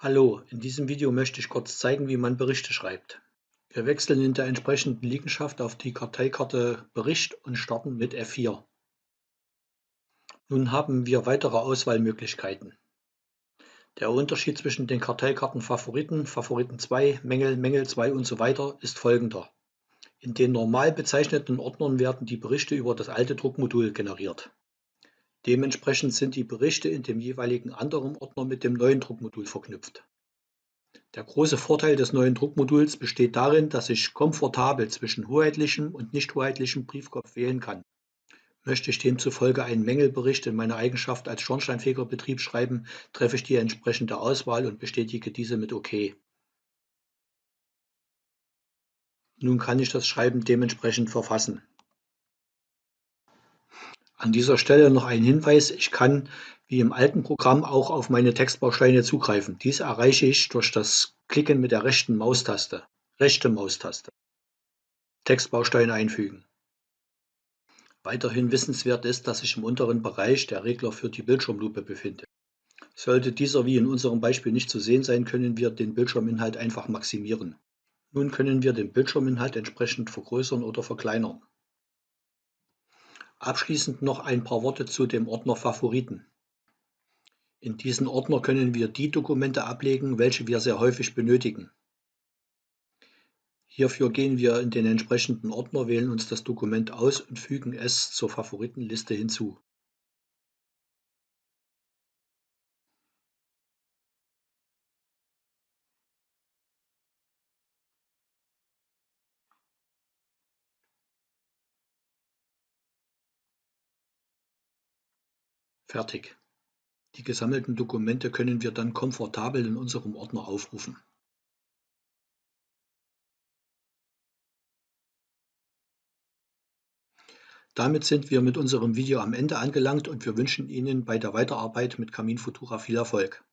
Hallo, in diesem Video möchte ich kurz zeigen, wie man Berichte schreibt. Wir wechseln in der entsprechenden Liegenschaft auf die Karteikarte Bericht und starten mit F4. Nun haben wir weitere Auswahlmöglichkeiten. Der Unterschied zwischen den Karteikarten Favoriten, Favoriten 2, Mängel, Mängel 2 und so weiter ist folgender. In den normal bezeichneten Ordnern werden die Berichte über das alte Druckmodul generiert. Dementsprechend sind die Berichte in dem jeweiligen anderen Ordner mit dem neuen Druckmodul verknüpft. Der große Vorteil des neuen Druckmoduls besteht darin, dass ich komfortabel zwischen hoheitlichem und nicht hoheitlichem Briefkopf wählen kann. Möchte ich demzufolge einen Mängelbericht in meiner Eigenschaft als Schornsteinfegerbetrieb schreiben, treffe ich die entsprechende Auswahl und bestätige diese mit OK. Nun kann ich das Schreiben dementsprechend verfassen. An dieser Stelle noch ein Hinweis: Ich kann wie im alten Programm auch auf meine Textbausteine zugreifen. Dies erreiche ich durch das Klicken mit der rechten Maustaste. Textbaustein einfügen. Weiterhin wissenswert ist, dass sich im unteren Bereich der Regler für die Bildschirmlupe befindet. Sollte dieser wie in unserem Beispiel nicht zu sehen sein, können wir den Bildschirminhalt einfach maximieren. Nun können wir den Bildschirminhalt entsprechend vergrößern oder verkleinern. Abschließend noch ein paar Worte zu dem Ordner Favoriten. In diesen Ordner können wir die Dokumente ablegen, welche wir sehr häufig benötigen. Hierfür gehen wir in den entsprechenden Ordner, wählen uns das Dokument aus und fügen es zur Favoritenliste hinzu. Fertig. Die gesammelten Dokumente können wir dann komfortabel in unserem Ordner aufrufen. Damit sind wir mit unserem Video am Ende angelangt und wir wünschen Ihnen bei der Weiterarbeit mit Camin Futura viel Erfolg.